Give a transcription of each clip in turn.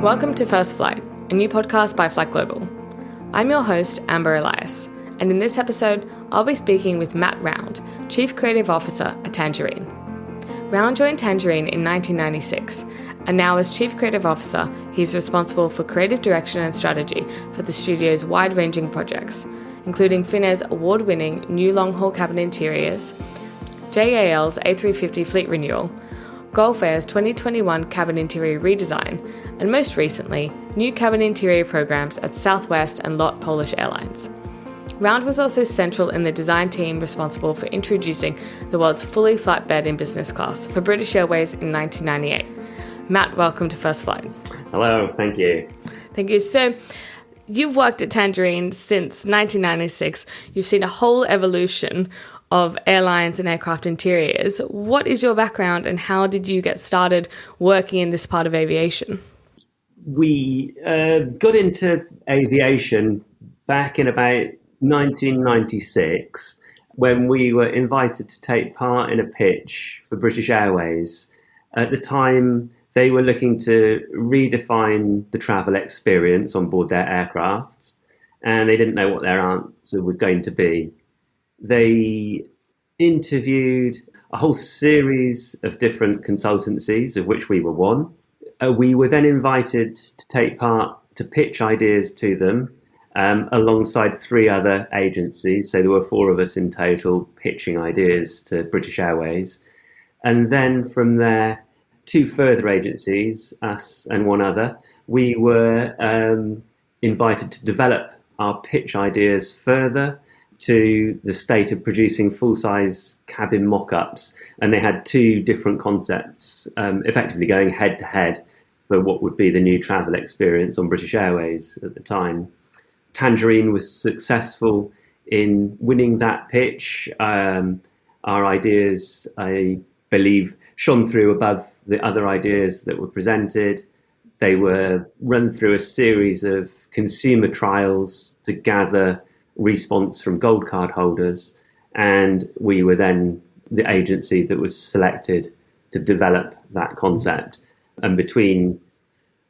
Welcome to First Flight, a new podcast by FlightGlobal. I'm your host, Amber Elias, and in this episode, I'll be speaking with Matt Round, Chief Creative Officer at Tangerine. Round joined Tangerine in 1996, and now as Chief Creative Officer, he's responsible for creative direction and strategy for the studio's wide-ranging projects, including Finnair's award-winning new long-haul cabin interiors, JAL's A350 fleet renewal, Gulf Air's 2021 cabin interior redesign, and most recently, new cabin interior programs at Southwest and LOT Polish Airlines. Round was also central in the design team responsible for introducing the world's fully flat bed in business class for British Airways in 1998. Matt, welcome to First Flight. Hello, thank you. Thank you. So, you've worked at Tangerine since 1996. You've seen a whole evolution of airlines and aircraft interiors. What is your background and how did you get started working in this part of aviation? We got into aviation back in about 1996 when we were invited to take part in a pitch for British Airways. At the time, they were looking to redefine the travel experience on board their aircrafts, and they didn't know what their answer was going to be. They interviewed a whole series of different consultancies, of which we were one. We were then invited to take part to pitch ideas to them alongside three other agencies. So there were four of us in total pitching ideas to British Airways. And then from there, two further agencies, us and one other, we were invited to develop our pitch ideas further to the state of producing full-size cabin mock-ups. And they had two different concepts, effectively going head-to-head for what would be the new travel experience on British Airways at the time. Tangerine was successful in winning that pitch. Our ideas, I believe, shone through above the other ideas that were presented. They were run through a series of consumer trials to gather response from gold card holders, and we were then the agency that was selected to develop that concept. And between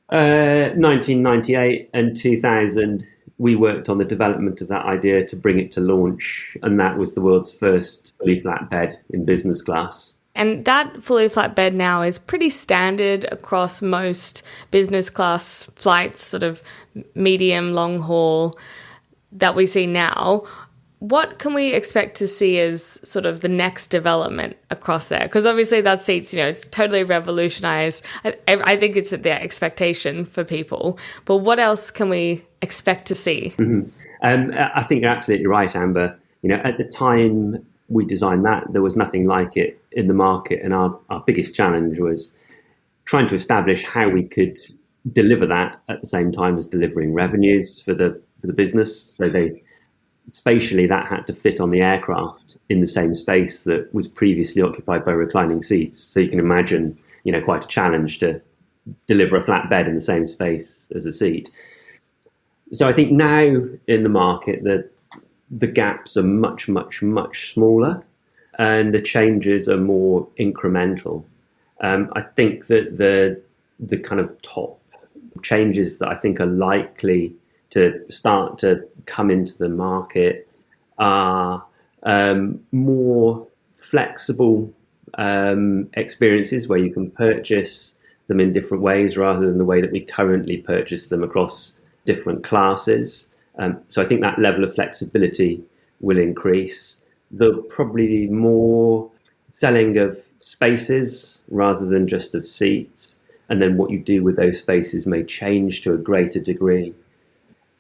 1998 and 2000, we worked on the development of that idea to bring it to launch, and that was the world's first fully flat bed in business class. And that fully flat bed now is pretty standard across most business class flights, sort of medium, long haul, that we see now. What can we expect to see as sort of the next development across there? Because obviously that seat's, it's totally revolutionized. I think it's the expectation for people. But what else can we expect to see? Mm-hmm. I think you're absolutely right, Amber. At the time we designed that, there was nothing like it in the market. And our biggest challenge was trying to establish how we could deliver that at the same time as delivering revenues for the business. So spatially that had to fit on the aircraft in the same space that was previously occupied by reclining seats. So you can imagine, quite a challenge to deliver a flat bed in the same space as a seat. So I think now in the market the gaps are much, much, much smaller and the changes are more incremental. I think that the kind of top changes that I think are likely to start to come into the market are more flexible experiences where you can purchase them in different ways rather than the way that we currently purchase them across different classes. So I think that level of flexibility will increase. There'll probably be more selling of spaces rather than just of seats. And then what you do with those spaces may change to a greater degree.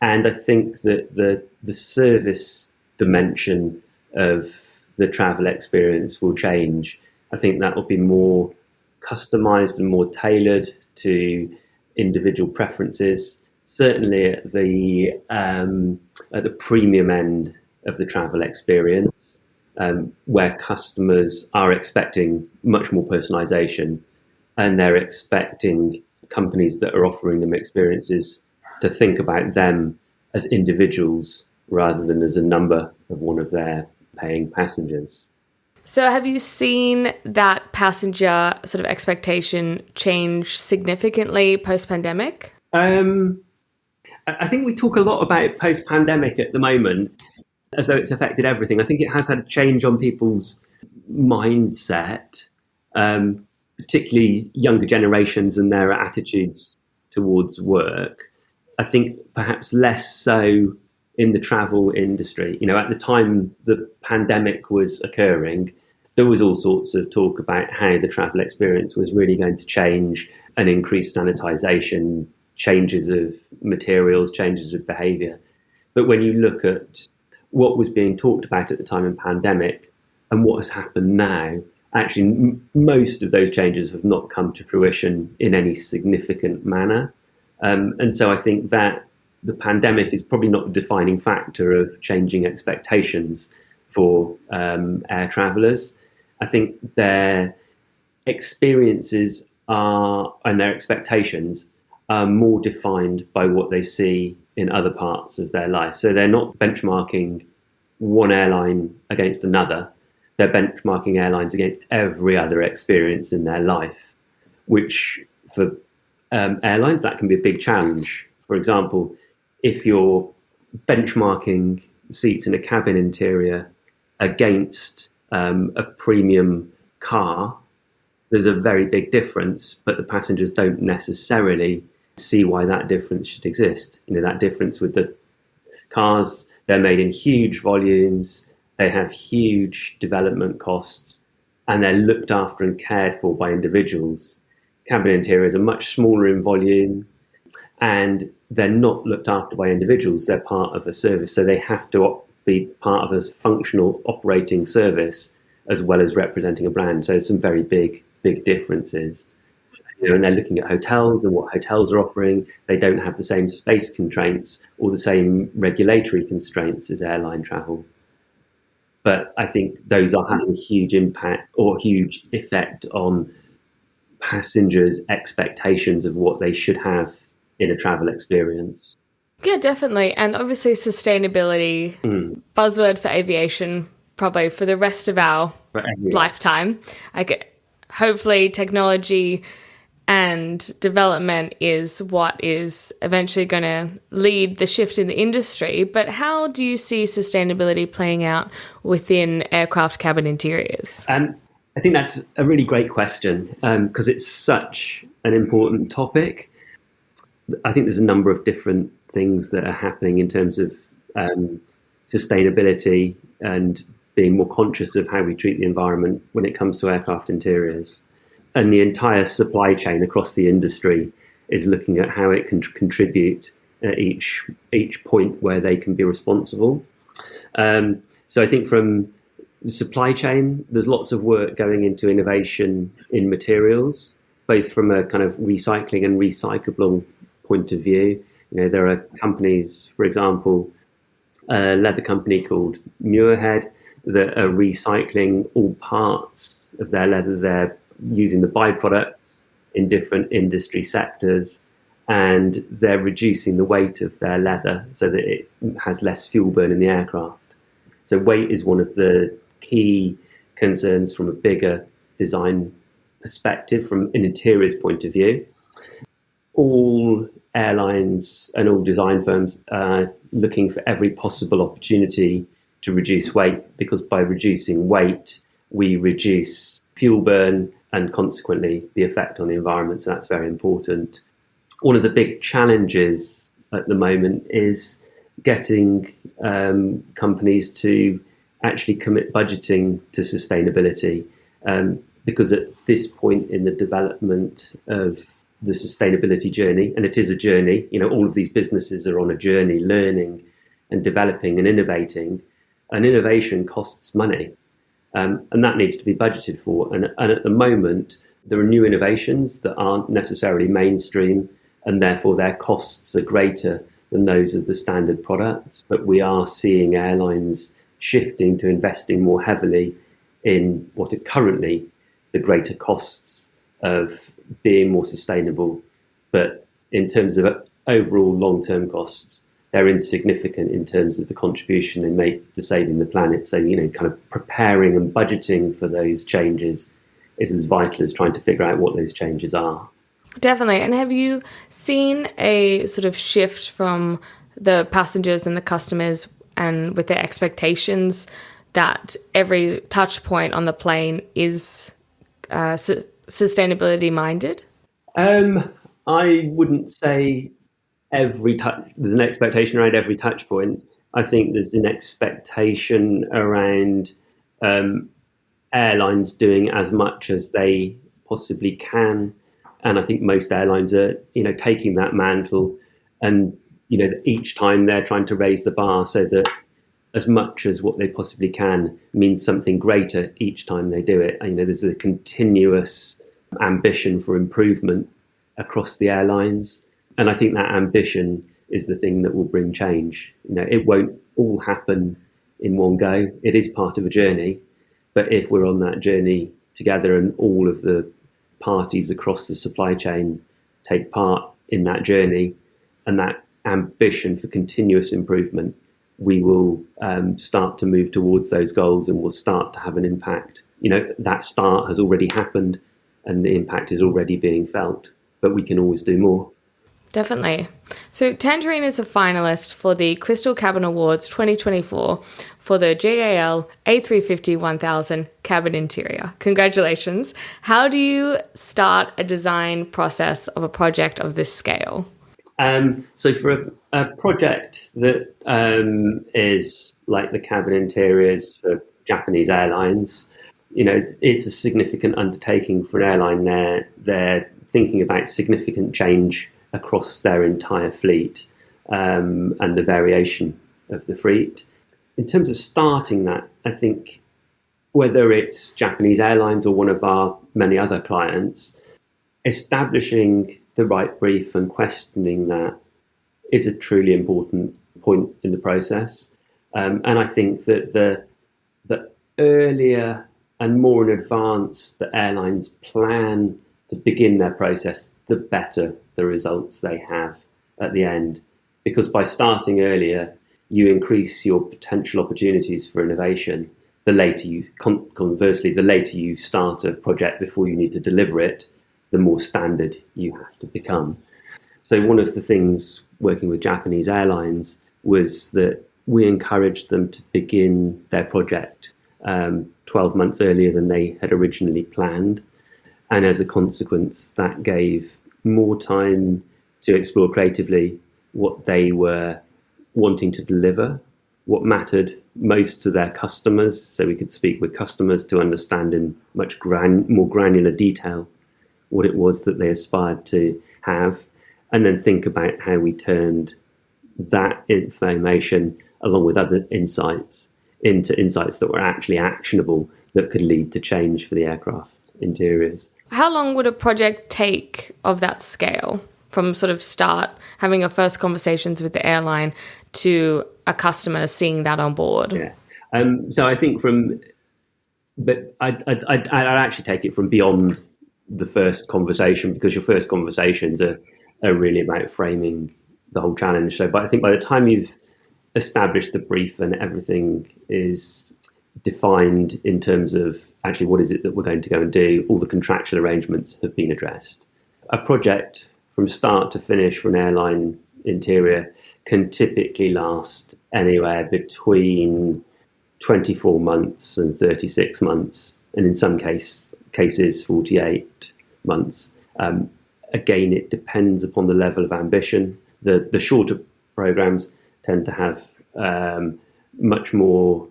And I think that the service dimension of the travel experience will change. I think that will be more customized and more tailored to individual preferences. Certainly at the premium end of the travel experience, where customers are expecting much more personalization and they're expecting companies that are offering them experiences to think about them as individuals rather than as a number of one of their paying passengers. So have you seen that passenger sort of expectation change significantly post-pandemic? I think we talk a lot about post-pandemic at the moment as though it's affected everything. I think it has had a change on people's mindset, particularly younger generations and their attitudes towards work. I think perhaps less so in the travel industry. At the time the pandemic was occurring, there was all sorts of talk about how the travel experience was really going to change and increase sanitisation, changes of materials, changes of behaviour. But when you look at what was being talked about at the time of the pandemic and what has happened now, actually most of those changes have not come to fruition in any significant manner. And so I think that the pandemic is probably not the defining factor of changing expectations for air travellers. I think their experiences and their expectations are more defined by what they see in other parts of their life. So they're not benchmarking one airline against another. They're benchmarking airlines against every other experience in their life, which for airlines, that can be a big challenge. For example, if you're benchmarking seats in a cabin interior against a premium car, there's a very big difference, but the passengers don't necessarily see why that difference should exist. That difference with the cars, they're made in huge volumes, they have huge development costs, and they're looked after and cared for by individuals. Cabin interiors are much smaller in volume, and they're not looked after by individuals, they're part of a service, so they have to be part of a functional operating service as well as representing a brand. So there's some very big differences. And they're looking at hotels and what hotels are offering. They don't have the same space constraints or the same regulatory constraints as airline travel. But I think those are having a huge impact or huge effect on passengers' expectations of what they should have in a travel experience. Yeah, definitely. And obviously sustainability, buzzword for aviation, probably for the rest of our lifetime. Hopefully technology and development is what is eventually going to lead the shift in the industry. But how do you see sustainability playing out within aircraft cabin interiors? I think that's a really great question because it's such an important topic. I think there's a number of different things that are happening in terms of sustainability and being more conscious of how we treat the environment when it comes to aircraft interiors. And the entire supply chain across the industry is looking at how it can contribute at each point where they can be responsible. So I think from the supply chain, there's lots of work going into innovation in materials, both from a kind of recycling and recyclable point of view. There are companies, for example, a leather company called Muirhead, that are recycling all parts of their leather. They're using the byproducts in different industry sectors, and they're reducing the weight of their leather so that it has less fuel burn in the aircraft. So weight is one of the key concerns from a bigger design perspective, from an interiors point of view. All airlines and all design firms are looking for every possible opportunity to reduce weight, because by reducing weight, we reduce fuel burn and consequently the effect on the environment. So that's very important. One of the big challenges at the moment is getting companies to actually commit budgeting to sustainability, because at this point in the development of the sustainability journey, and it is a journey, all of these businesses are on a journey, learning and developing and innovating, and innovation costs money. And that needs to be budgeted for. And at the moment, there are new innovations that aren't necessarily mainstream, and therefore their costs are greater than those of the standard products. But we are seeing airlines shifting to investing more heavily in what are currently the greater costs of being more sustainable. But in terms of overall long-term costs, they're insignificant in terms of the contribution they make to saving the planet. So, kind of preparing and budgeting for those changes is as vital as trying to figure out what those changes are. Definitely. And have you seen a sort of shift from the passengers and the customers and with their expectations that every touch point on the plane is sustainability minded? I wouldn't say there's an expectation around every touch point. I think there's an expectation around airlines doing as much as they possibly can. And I think most airlines are, taking that mantle and, each time they're trying to raise the bar so that as much as what they possibly can means something greater each time they do it. There's a continuous ambition for improvement across the airlines. And I think that ambition is the thing that will bring change. It won't all happen in one go. It is part of a journey. But if we're on that journey together and all of the parties across the supply chain take part in that journey and that ambition for continuous improvement, we will start to move towards those goals and will start to have an impact. That start has already happened and the impact is already being felt, but we can always do more. Definitely. So Tangerine is a finalist for the Crystal Cabin Awards 2024 for the GAL A350-1000 cabin interior. Congratulations. How do you start a design process of a project of this scale? So for a project that is like the cabin interiors for Japanese Airlines, it's a significant undertaking for an airline. They're thinking about significant change across their entire fleet and the variation of the fleet. In terms of starting that, I think whether it's Japanese Airlines or one of our many other clients, establishing the right brief and questioning that is a truly important point in the process. And I think that the earlier and more in advance the airlines plan to begin their process, the better the results they have at the end. Because by starting earlier, you increase your potential opportunities for innovation. Conversely, the later you start a project before you need to deliver it, the more standard you have to become. So one of the things working with Japanese Airlines was that we encouraged them to begin their project 12 months earlier than they had originally planned. And as a consequence, that gave more time to explore creatively what they were wanting to deliver, what mattered most to their customers, so we could speak with customers to understand in much more granular detail what it was that they aspired to have, and then think about how we turned that information, along with other insights, into insights that were actually actionable, that could lead to change for the aircraft interiors. How long would a project take of that scale, from sort of start having your first conversations with the airline to a customer seeing that on board? Yeah. So I think I'd actually take it from beyond the first conversation, because your first conversations are really about framing the whole challenge. So, but I think by the time you've established the brief and everything is defined in terms of actually what is it that we're going to go and do, all the contractual arrangements have been addressed. A project from start to finish for an airline interior can typically last anywhere between 24 months and 36 months, and in some cases 48 months. Again, it depends upon the level of ambition. The shorter programs tend to have much more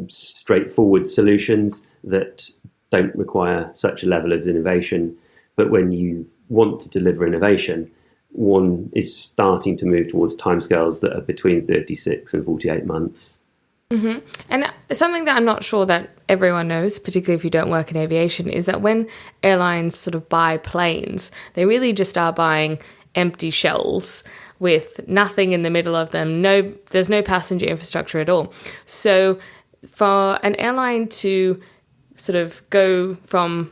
straightforward solutions that don't require such a level of innovation. But when you want to deliver innovation, one is starting to move towards timescales that are between 36 and 48 months. Mm-hmm. And something that I'm not sure that everyone knows, particularly if you don't work in aviation, is that when airlines sort of buy planes, they really just are buying empty shells with nothing in the middle of them. There's no passenger infrastructure at all. So for an airline to sort of go from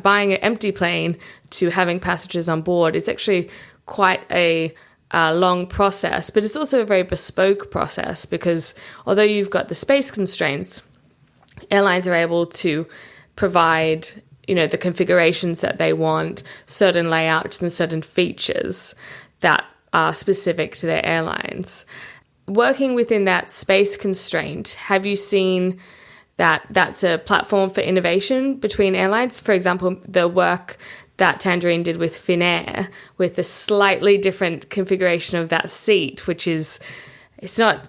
buying an empty plane to having passengers on board is actually quite a long process, but it's also a very bespoke process because although you've got the space constraints, airlines are able to provide, the configurations that they want, certain layouts and certain features that are specific to their airlines. Working within that space constraint, have you seen that that's a platform for innovation between airlines? For example, the work that Tangerine did with Finnair, with a slightly different configuration of that seat, which is, it's not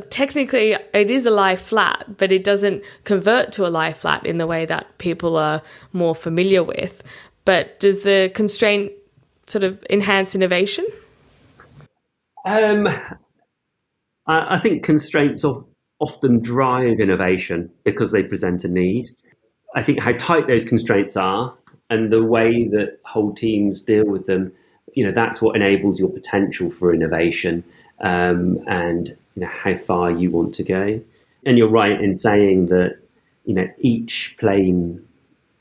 technically, it is a lie flat, but it doesn't convert to a lie flat in the way that people are more familiar with. But does the constraint sort of enhance innovation? I think constraints often drive innovation because they present a need. I think how tight those constraints are and the way that whole teams deal with them, that's what enables your potential for innovation, and how far you want to go. And you're right in saying that each plane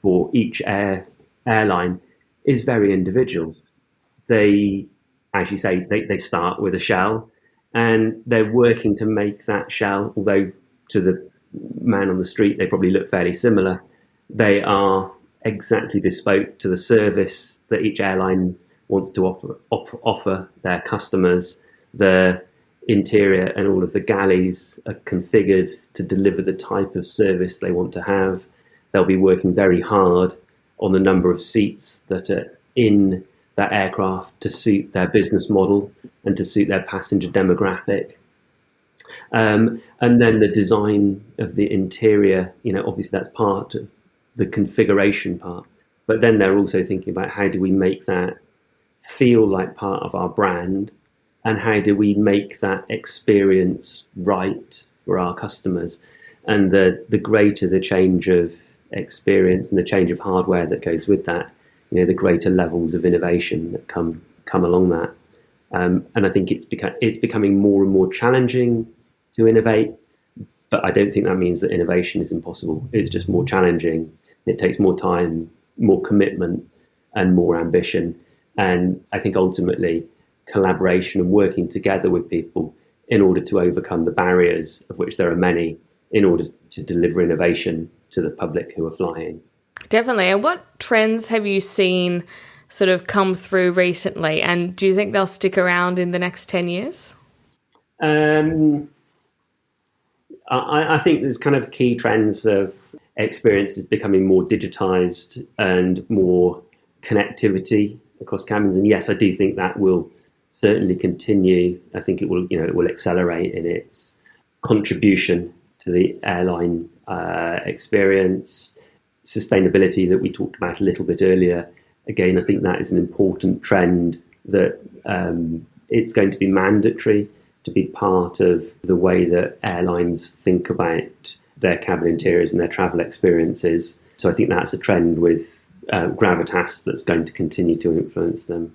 for each airline is very individual. They, as you say, they start with a shell, and they're working to make that shell, although to the man on the street they probably look fairly similar, they are exactly bespoke to the service that each airline wants to offer their customers. The interior and all of the galleys are configured to deliver the type of service they want to have. They'll be working very hard on the number of seats that are in that aircraft to suit their business model and to suit their passenger demographic. And then the design of the interior, obviously that's part of the configuration part. But then they're also thinking about how do we make that feel like part of our brand, and how do we make that experience right for our customers. And the greater the change of experience and the change of hardware that goes with that, the greater levels of innovation that come along that. And I think it's becoming more and more challenging to innovate, but I don't think that means that innovation is impossible. It's just more challenging. It takes more time, more commitment, and more ambition. And I think ultimately collaboration and working together with people in order to overcome the barriers, of which there are many, in order to deliver innovation to the public who are flying. Definitely. And what trends have you seen sort of come through recently? And do you think they'll stick around in the next 10 years? I think there's kind of key trends of experiences becoming more digitized and more connectivity across cabins. And yes, I do think that will certainly continue. I think it will accelerate in its contribution to the airline experience. Sustainability that we talked about a little bit earlier. Again, I think that is an important trend that it's going to be mandatory to be part of the way that airlines think about their cabin interiors and their travel experiences. So I think that's a trend with gravitas that's going to continue to influence them.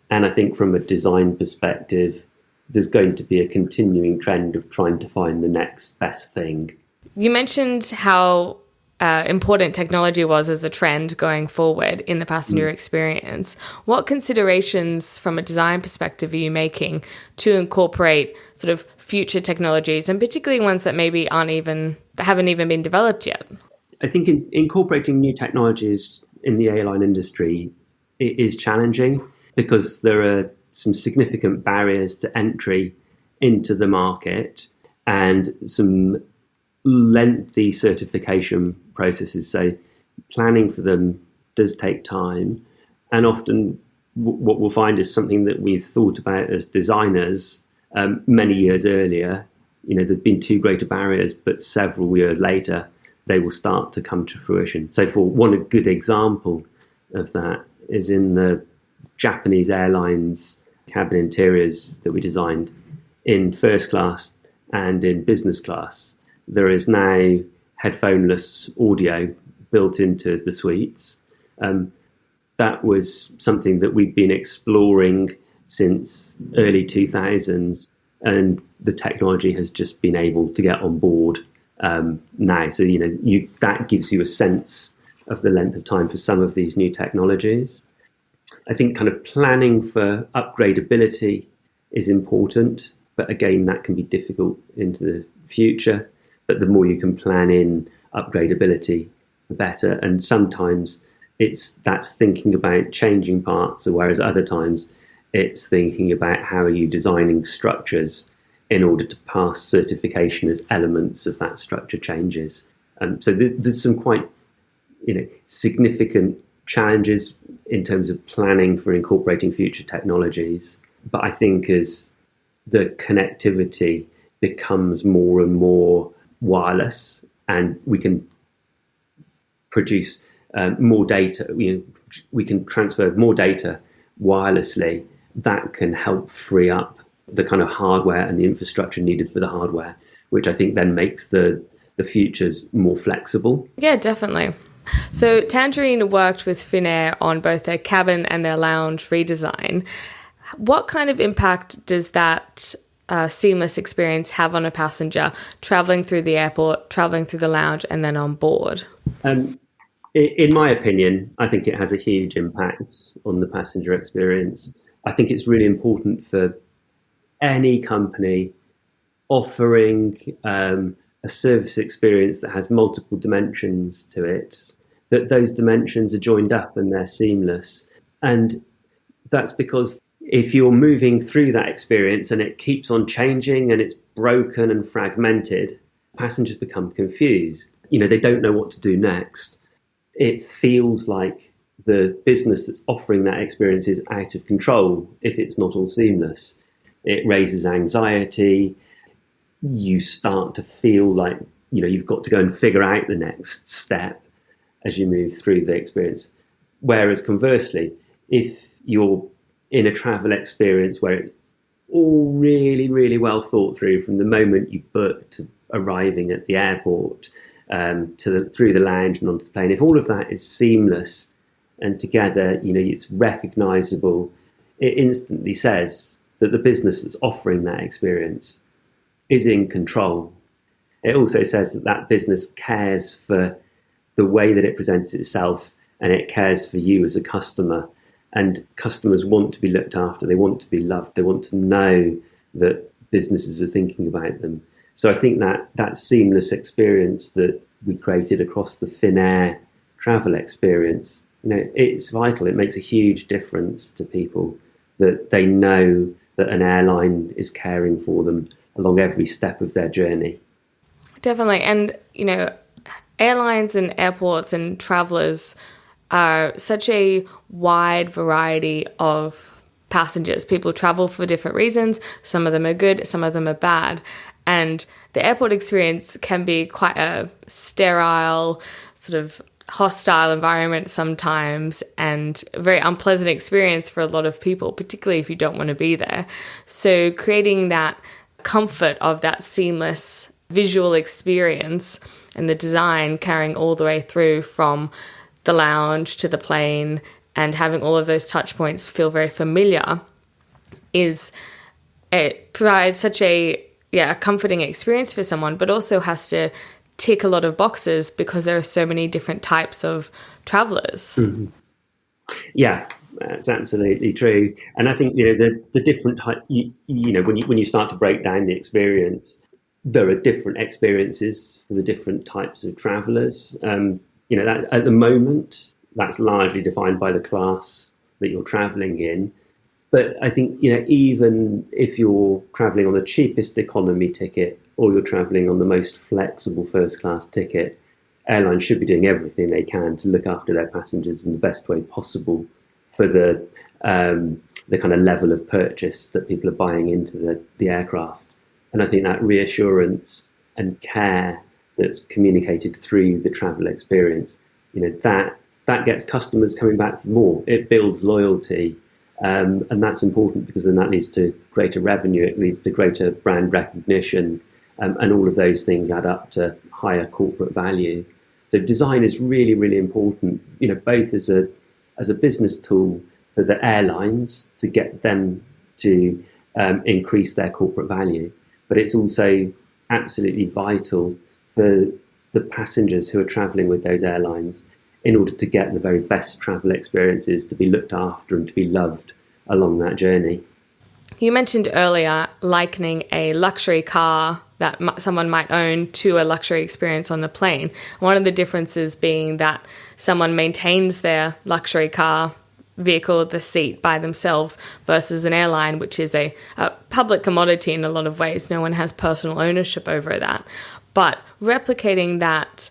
And I think from a design perspective, there's going to be a continuing trend of trying to find the next best thing. You mentioned how important technology was as a trend going forward in the passenger experience. What considerations from a design perspective are you making to incorporate sort of future technologies, and particularly ones that maybe haven't even been developed yet? I think incorporating new technologies in the airline industry is challenging because there are some significant barriers to entry into the market and some lengthy certification processes. So planning for them does take time, and often what we'll find is something that we've thought about as designers many years earlier. There's been too great a barriers, but several years later they will start to come to fruition. So for one good example of that is in the Japanese Airlines cabin interiors that we designed in first class and in business class. There is now headphoneless audio built into the suites. That was something that we've been exploring since early 2000s, and the technology has just been able to get on board now. So that gives you a sense of the length of time for some of these new technologies. I think kind of planning for upgradability is important, but again, that can be difficult into the future. But the more you can plan in upgradability, the better. And sometimes that's thinking about changing parts, whereas other times it's thinking about how are you designing structures in order to pass certification as elements of that structure changes. So there's some quite significant challenges in terms of planning for incorporating future technologies. But I think as the connectivity becomes more and more wireless and we can produce more data, we can transfer more data wirelessly, that can help free up the kind of hardware and the infrastructure needed for the hardware, which I think then makes the futures more flexible. Yeah, definitely. So Tangerine worked with Finnair on both their cabin and their lounge redesign. What kind of impact does that seamless experience have on a passenger travelling through the airport, travelling through the lounge, and then on board? In my opinion, I think it has a huge impact on the passenger experience. I think it's really important for any company offering a service experience that has multiple dimensions to it, that those dimensions are joined up and they're seamless. And that's because if you're moving through that experience and it keeps on changing and it's broken and fragmented, passengers become confused. They don't know what to do next. It feels like the business that's offering that experience is out of control if it's not all seamless. It raises anxiety. You start to feel like, you've got to go and figure out the next step as you move through the experience. Whereas conversely, if you're in a travel experience where it's all really, really well thought through from the moment you book to arriving at the airport, through the lounge and onto the plane, if all of that is seamless and together, it's recognizable, it instantly says that the business that's offering that experience is in control. It also says that business cares for the way that it presents itself and it cares for you as a customer. And customers want to be looked after. They want to be loved. They want to know that businesses are thinking about them. So I think that seamless experience that we created across the Finnair travel experience, it's vital. It makes a huge difference to people that they know that an airline is caring for them along every step of their journey. Definitely. And, airlines and airports and travellers are such a wide variety of passengers. People travel for different reasons. Some of them are good, some of them are bad. And the airport experience can be quite a sterile, sort of hostile environment sometimes, and a very unpleasant experience for a lot of people, particularly if you don't want to be there. So creating that comfort of that seamless visual experience and the design carrying all the way through from the lounge to the plane and having all of those touch points feel very familiar it provides such a comforting experience for someone, but also has to tick a lot of boxes because there are so many different types of travellers. Mm-hmm. Yeah, that's absolutely true. And I think, the different type, when you start to break down the experience, there are different experiences for the different types of travellers. That at the moment, that's largely defined by the class that you're travelling in. But I think, even if you're travelling on the cheapest economy ticket or you're travelling on the most flexible first class ticket, airlines should be doing everything they can to look after their passengers in the best way possible for the kind of level of purchase that people are buying into the aircraft. And I think that reassurance and care that's communicated through the travel experience, that gets customers coming back for more. It builds loyalty. And that's important because then that leads to greater revenue, it leads to greater brand recognition, and all of those things add up to higher corporate value. So design is really, really important, both as a business tool for the airlines to get them to increase their corporate value, but it's also absolutely vital for the passengers who are travelling with those airlines in order to get the very best travel experiences, to be looked after and to be loved along that journey. You mentioned earlier likening a luxury car that someone might own to a luxury experience on the plane. One of the differences being that someone maintains their luxury car vehicle, the seat, by themselves, versus an airline, which is a public commodity in a lot of ways. No one has personal ownership over that. But replicating that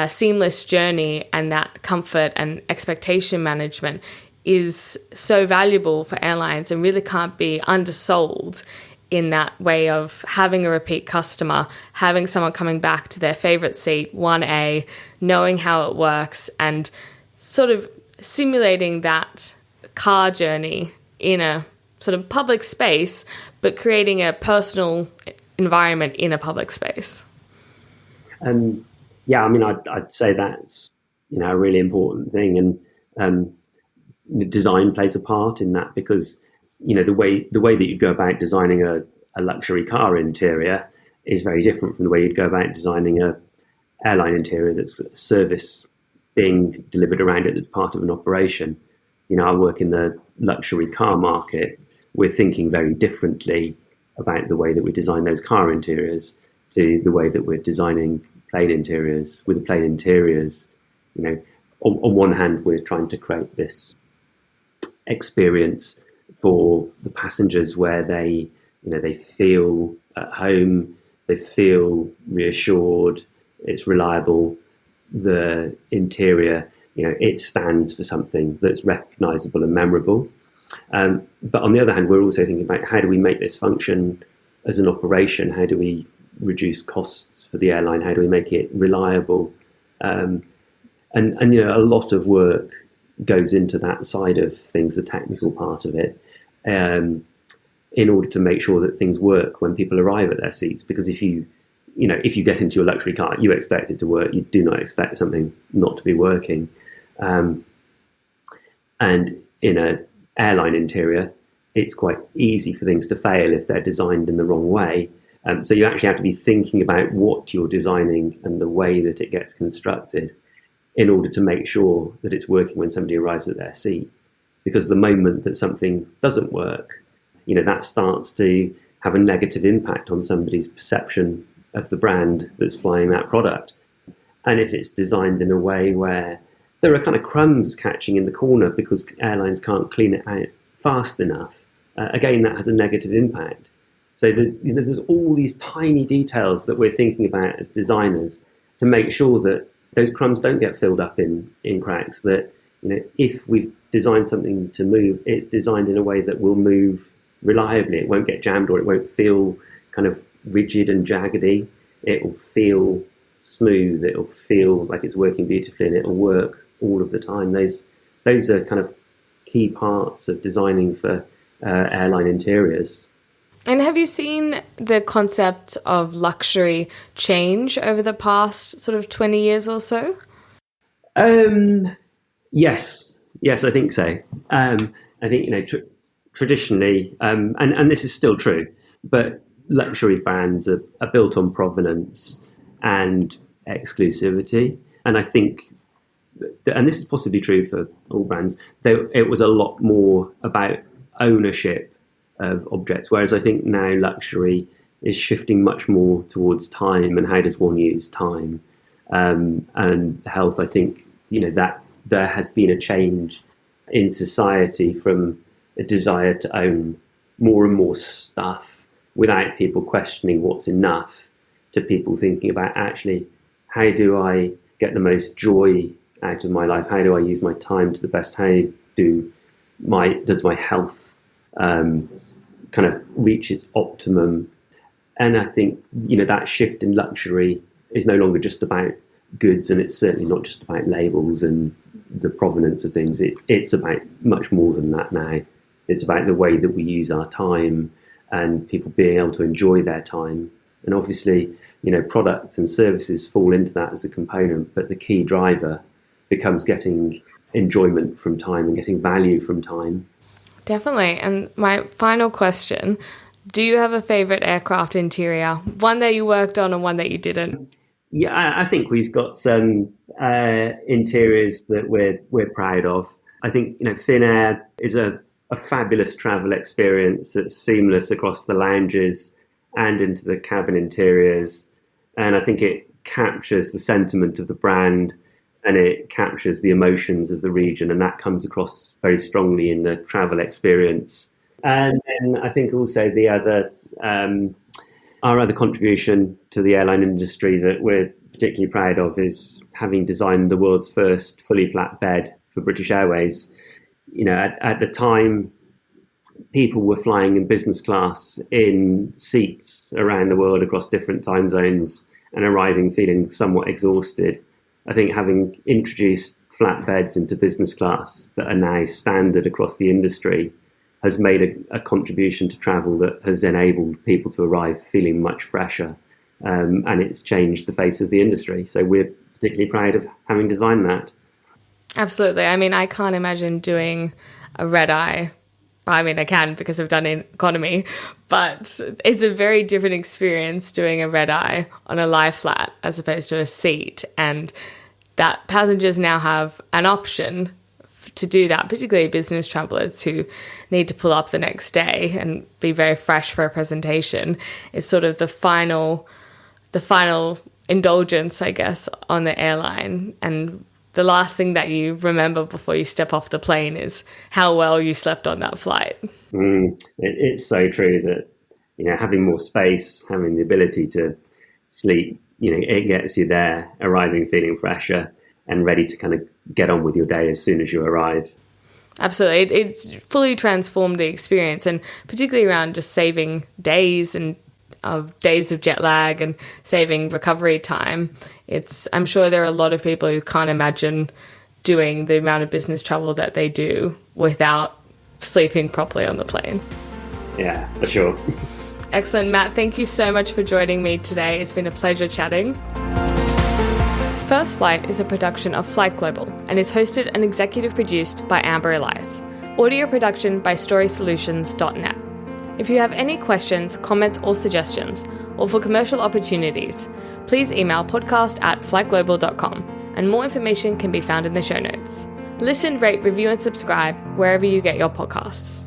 seamless journey and that comfort and expectation management is so valuable for airlines and really can't be undersold in that way of having a repeat customer, having someone coming back to their favorite seat, 1A, knowing how it works, and sort of simulating that car journey in a sort of public space, but creating a personal environment in a public space. Yeah, I mean, I'd say that's, a really important thing, and design plays a part in that, because the way that you go about designing a luxury car interior is very different from the way you'd go about designing a airline interior that's a service being delivered around it that's part of an operation. I work in the luxury car market. We're thinking very differently about the way that we design those car interiors to the way that we're designing plane interiors. With the plane interiors, on one hand, we're trying to create this experience for the passengers where they feel at home, they feel reassured, it's reliable. The interior, it stands for something that's recognizable and memorable. But on the other hand, we're also thinking about how do we make this function as an operation? How do we reduce costs for the airline? How do we make it reliable? And a lot of work goes into that side of things, the technical part of it, in order to make sure that things work when people arrive at their seats. Because if you get into a luxury car, you expect it to work. You do not expect something not to be working. And in an airline interior, it's quite easy for things to fail if they're designed in the wrong way. So you actually have to be thinking about what you're designing and the way that it gets constructed in order to make sure that it's working when somebody arrives at their seat. Because the moment that something doesn't work, that starts to have a negative impact on somebody's perception of the brand that's flying that product. And if it's designed in a way where there are kind of crumbs catching in the corner because airlines can't clean it out fast enough, again, that has a negative impact. So there's all these tiny details that we're thinking about as designers to make sure that those crumbs don't get filled up in cracks, that if we've designed something to move, it's designed in a way that will move reliably. It won't get jammed, or it won't feel kind of rigid and jaggedy. It will feel smooth. It will feel like it's working beautifully, and it will work all of the time. Those are kind of key parts of designing for airline interiors. And have you seen the concept of luxury change over the past sort of 20 years or so? Yes, I think so. I think, traditionally, and this is still true, but luxury brands are built on provenance and exclusivity. And I think, and this is possibly true for all brands, it was a lot more about ownership of objects, whereas I think now luxury is shifting much more towards time and how does one use time. And health, I think, that there has been a change in society from a desire to own more and more stuff without people questioning what's enough, to people thinking about, actually, how do I get the most joy out of my life? How do I use my time to the best? How does my health kind of reach its optimum? And I think, that shift in luxury is no longer just about goods, and it's certainly not just about labels and the provenance of things. It's about much more than that now. It's about the way that we use our time and people being able to enjoy their time. And obviously, products and services fall into that as a component, but the key driver becomes getting enjoyment from time and getting value from time. Definitely. And my final question, do you have a favorite aircraft interior? One that you worked on and one that you didn't? Yeah, I think we've got some interiors that we're proud of. I think, Finnair is a a fabulous travel experience that's seamless across the lounges and into the cabin interiors. And I think it captures the sentiment of the brand and it captures the emotions of the region. And that comes across very strongly in the travel experience. And then I think also our other contribution to the airline industry that we're particularly proud of is having designed the world's first fully flat bed for British Airways. At the time, people were flying in business class in seats around the world across different time zones and arriving feeling somewhat exhausted. I think having introduced flat beds into business class that are now standard across the industry has made a contribution to travel that has enabled people to arrive feeling much fresher. And it's changed the face of the industry. So we're particularly proud of having designed that. Absolutely. I mean, I can't imagine doing a red eye. I mean, I can because I've done it economy, but it's a very different experience doing a red eye on a lie flat as opposed to a seat. And that passengers now have an option to do that, particularly business travelers who need to pull up the next day and be very fresh for a presentation. It's sort of the final indulgence, I guess, on the airline. And the last thing that you remember before you step off the plane is how well you slept on that flight. It's so true that, having more space, having the ability to sleep, it gets you there, arriving feeling fresher and ready to kind of get on with your day as soon as you arrive. Absolutely. It's fully transformed the experience, and particularly around just saving days of jet lag and saving recovery time. I'm sure there are a lot of people who can't imagine doing the amount of business travel that they do without sleeping properly on the plane. Yeah, for sure. Excellent, Matt. Thank you so much for joining me today. It's been a pleasure chatting. First Flight is a production of FlightGlobal and is hosted and executive produced by Amber Elias. Audio production by storysolutions.net. If you have any questions, comments or suggestions, or for commercial opportunities, please email podcast@flightglobal.com, and more information can be found in the show notes. Listen, rate, review and subscribe wherever you get your podcasts.